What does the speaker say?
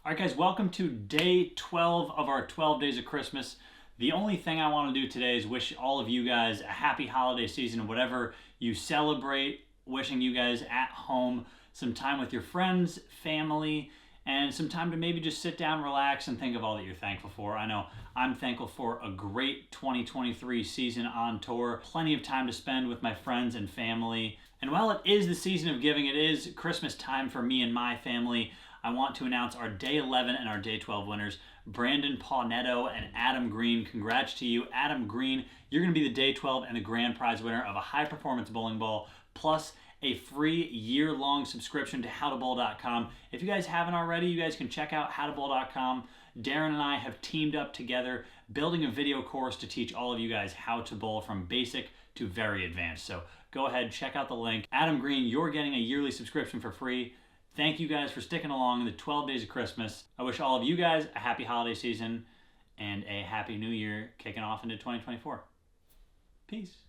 All right, guys, welcome to day 12 of our 12 days of Christmas. The only thing I want to do today is wish all of you guys a happy holiday season, whatever you celebrate, wishing you guys at home some time with your friends, family, and some time to maybe just sit down, relax, and think of all that you're thankful for. I know I'm thankful for a great 2023 season on tour, plenty of time to spend with my friends and family. And while it is the season of giving, it is Christmas time for me and my family. I want to announce our day 11 and our day 12 winners, Brandon Pawnetto and Adam Green. Congrats to you. Adam Green, you're going to be the day 12 and the grand prize winner of a high performance bowling ball, plus a free year-long subscription to howtobowl.com. If you guys haven't already, you guys can check out howtobowl.com. Darren and I have teamed up together, building a video course to teach all of you guys how to bowl from basic to very advanced. So go ahead, check out the link. Adam Green, you're getting a yearly subscription for free. Thank you guys for sticking along in the 12 days of Christmas. I wish all of you guys a happy holiday season and a happy new year kicking off into 2024. Peace.